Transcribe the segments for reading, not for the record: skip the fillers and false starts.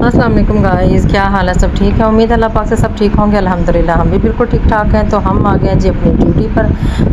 अस्सलाम वालेकुम गाइस, क्या हाल है? सब ठीक है। उम्मीद है अल्लाह पाक से सब ठीक होंगे। अल्हम्दुलिल्लाह हम भी बिल्कुल ठीक ठाक हैं। तो हम आ गए हैं जी अपनी ड्यूटी पर।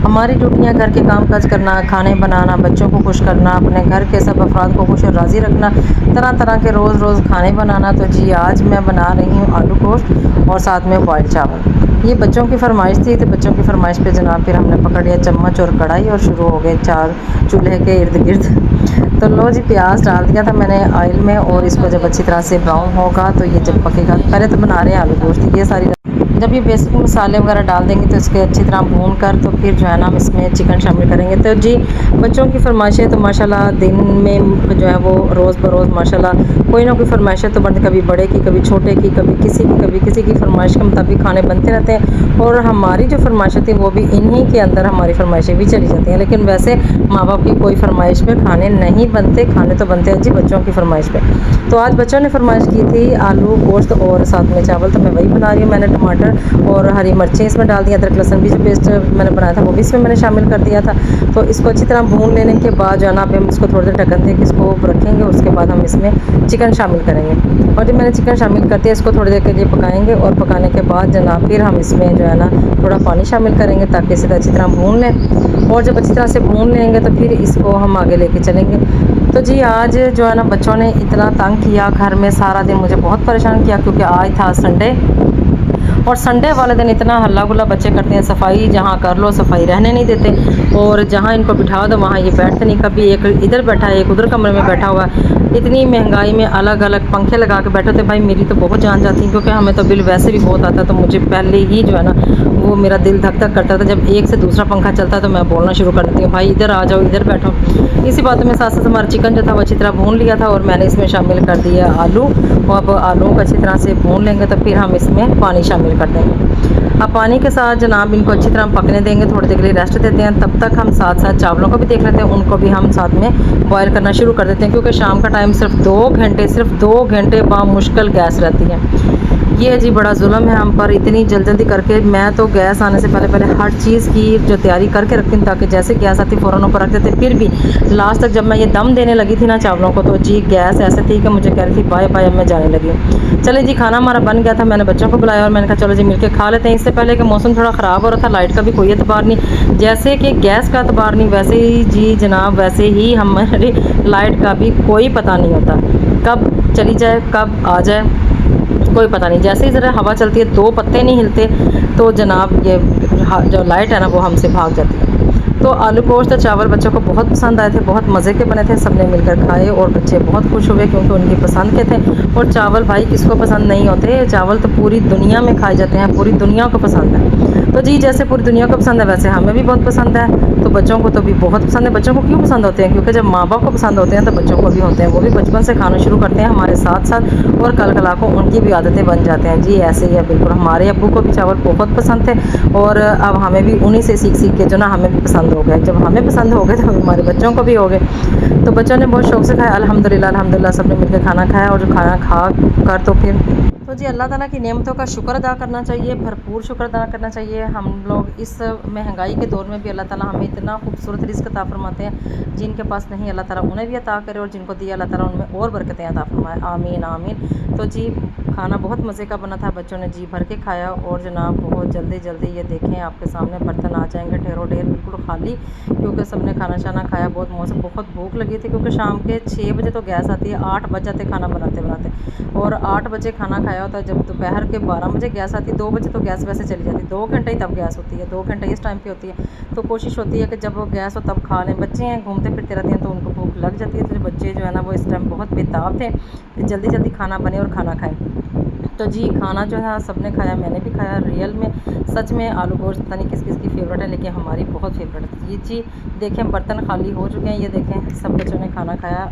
हमारी ड्यूटियां घर के काम काज करना, खाने बनाना, बच्चों को खुश करना, अपने घर के सब अफराद को खुश और राज़ी रखना, तरह तरह के रोज़ रोज़ खाने बनाना। तो जी आज मैं बना रही हूँ आलू गोश्त और साथ में बॉयल चावल। ये बच्चों की फरमाइश थी, तो बच्चों की फरमाइश पे जनाब फिर हमने पकड़ लिया चम्मच और कढ़ाई और शुरू हो गए चार चूल्हे के इर्द गिर्द। तो लो जी, प्याज डाल दिया था मैंने ऑयल में, और इसको जब अच्छी तरह से ब्राउन होगा तो ये जब पकेगा, पहले तो बना रहे हैं आलू गोश्त। ये सारी जब ये बेसिक मसाले वगैरह डाल देंगे तो इसके अच्छी तरह भून कर तो फिर जो है ना हम इसमें चिकन शामिल करेंगे। तो जी बच्चों की फरमाइशें तो माशाल्लाह दिन में जो है वो रोज़ बरोज़ माशाल्लाह कोई ना कोई फरमाइशें तो बनती, कभी बड़े की, कभी छोटे की, कभी किसी की फरमाइश के मुताबिक खाने बनते रहते हैं। और हमारी जो फरमाइशें थी वो भी इन्हीं के अंदर हमारी फरमाइशें भी चली जाती हैं। लेकिन वैसे माँ बाप की कोई फरमाइश पे खाने नहीं बनते, खाने तो बनते हैं जी बच्चों की फरमाइश पे। तो आज बच्चों ने फरमाइश की थी आलू गोश्त और साथ में चावल, तो मैं वही बना रही हूँ। मैंने टमाटर और हरी मिर्चें इसमें डाल दी, अदरक लहसुन भी जो पेस्ट मैंने बनाया था वो भी इसमें मैंने शामिल कर दिया था। तो इसको अच्छी तरह भून लेने के बाद जो है ना, अभी हम इसको थोड़ी देर ढक्कन दे के इसको रखेंगे। उसके बाद हम इसमें चिकन शामिल करेंगे। और जब मैंने चिकन शामिल कर दिया, इसको थोड़ी देर के लिए पकाएंगे, और पकाने के बाद जनाब फिर हम इसमें जो है ना थोड़ा पानी शामिल करेंगे ताकि इसे अच्छी तरह भून लें। और जब अच्छी तरह से भून लेंगे तो फिर इसको हम आगे लेके चलेंगे। तो जी आज जो है ना बच्चों ने इतना तंग किया, घर में सारा दिन मुझे बहुत परेशान किया, क्योंकि आज था संडे। और संडे वाले दिन इतना हल्ला गुल्ला बच्चे करते हैं, सफाई जहाँ कर लो सफाई रहने नहीं देते, और जहाँ इनको बिठा दो वहाँ ये बैठते नहीं। कभी एक इधर बैठा है, एक उधर कमरे में बैठा हुआ है। इतनी महंगाई में अलग अलग पंखे लगा के बैठे थे। भाई मेरी तो बहुत जान जाती है, क्योंकि हमें तो बिल वैसे भी बहुत आता है। तो मुझे पहले ही जो है ना वो मेरा दिल धक धक करता था जब एक से दूसरा पंखा चलता है, तो मैं बोलना शुरू कर देती हूँ, भाई इधर आ जाओ, इधर बैठो। इसी बात में साथ साथ हमारा चिकन जो था वो अच्छी तरह भून लिया था, और मैंने इसमें शामिल कर दिया आलू। और अब आलू को अच्छी तरह से भून लेंगे तो फिर हम इसमें पानी शामिल कर देंगे। अब पानी के साथ जनाब इनको अच्छी तरह पकने देंगे, थोड़ी देर के लिए रेस्ट देते हैं। तब तक हम साथ साथ चावलों को भी देख लेते हैं, उनको भी हम साथ में बॉयल करना शुरू कर देते हैं, क्योंकि शाम का टाइम सिर्फ 2 घंटे बामुश्किल गैस रहती है। ये जी बड़ा जुल्म है हम पर, इतनी जल्दी करके। मैं तो गैस आने से पहले पहले हर चीज़ की जो तैयारी करके रखती हूँ, ताकि जैसे गैस आती फ़ौरन ऊपर रख देते। फिर भी लास्ट तक जब मैं ये दम देने लगी थी ना चावलों को, तो जी गैस ऐसे थी कि मुझे कह रही थी बाय बाय, अब मैं जाने लगी हूँ। चले जी, खाना हमारा बन गया था। मैंने बच्चों को बुलाया और मैंने कहा चलो जी मिलके खा लेते हैं। इससे पहले कि मौसम थोड़ा ख़राब हो रहा था, लाइट का भी कोई एतबार नहीं, जैसे कि गैस का एतबार नहीं, वैसे ही जी जनाब वैसे ही हमारे लाइट का भी कोई पता नहीं होता, कब चली जाए कब आ जाए कोई पता नहीं। जैसे ही ज़रा हवा चलती है, दो पत्ते नहीं हिलते, तो जनाब ये जो लाइट है ना वो हमसे भाग जाती है। तो आलू गोश्त और चावल बच्चों को बहुत पसंद आए थे, बहुत मज़े के बने थे, सबने मिलकर खाए और बच्चे बहुत खुश हुए, क्योंकि उनकी पसंद के थे। और चावल भाई किसको पसंद नहीं होते, चावल तो पूरी दुनिया में खाए जाते हैं, पूरी दुनिया को पसंद है। तो जी जैसे पूरी दुनिया को पसंद है, वैसे हमें भी बहुत पसंद है। तो बच्चों को तो भी बहुत पसंद है। बच्चों को क्यों पसंद होते हैं? क्योंकि जब माँ बाप को पसंद होते हैं तो बच्चों को भी होते हैं। वो भी बचपन से खाना शुरू करते हैं हमारे साथ साथ, और कल कला को उनकी भी आदतें बन जाते हैं। जी ऐसे ही है बिल्कुल। हमारे अब्बू को भी चावल बहुत पसंद थे, और अब हमें भी उन्हीं से सीख सीख के जो ना हमें भी पसंद हो गए। जब हमें पसंद हो गए तो हमारे बच्चों को भी हो गए। तो बच्चों ने बहुत शौक़ से खाया, अल्हम्दुलिल्लाह अल्हम्दुलिल्लाह सबने मिलकर खाना खाया। और जो खाना खा कर तो फिर तो जी अल्लाह ताला की नेमतों का शुक्र अदा करना चाहिए, भरपूर शुक्र अदा करना चाहिए। हम लोग इस महंगाई के दौर में भी अल्लाह ताला हमें इतना खूबसूरत रिज़्क़ अता फरमाते हैं। जिनके पास नहीं अल्लाह ताला उन्हें भी अता करे, और जिनको दिया अल्लाह ताला उनमें और बरकतें अता फरमाए, आमीन आमीन। तो जी खाना बहुत मज़े का बना था, बच्चों ने जी भर के खाया। और जनाब बहुत जल्दी जल्दी ये देखें आपके सामने बर्तन आ जाएंगे ढेरों ढेर बिल्कुल खाली, क्योंकि सबने खाना शाना खाया। बहुत भूख लगी थी, क्योंकि शाम के 6 बजे तो गैस आती है, 8 बज जाते खाना बनाते बनाते, और 8 बजे खाना खाया होता है। जब दोपहर के 12 बजे गैस आती है, 2 बजे तो गैस वैसे चली जाती है, 2 घंटे ही तब गैस होती है, 2 घंटे इस टाइम पे होती है। तो कोशिश होती है कि जब वो गैस हो तब खा लें। बच्चे हैं घूमते फिरते रहते हैं तो उनको भूख लग जाती है। तो बच्चे जो है ना वो इस टाइम बहुत बेताब थे, जल्दी जल्दी खाना बने और खाना खाएँ। तो जी खाना जो है सबने खाया, मैंने भी खाया। रियल में सच में आलू गोश्त पता नहीं किस किस की फेवरेट है, लेकिन हमारी बहुत फेवरेट है। ये जी देखें बर्तन खाली हो चुके हैं, ये देखें सब बच्चों ने खाना खाया।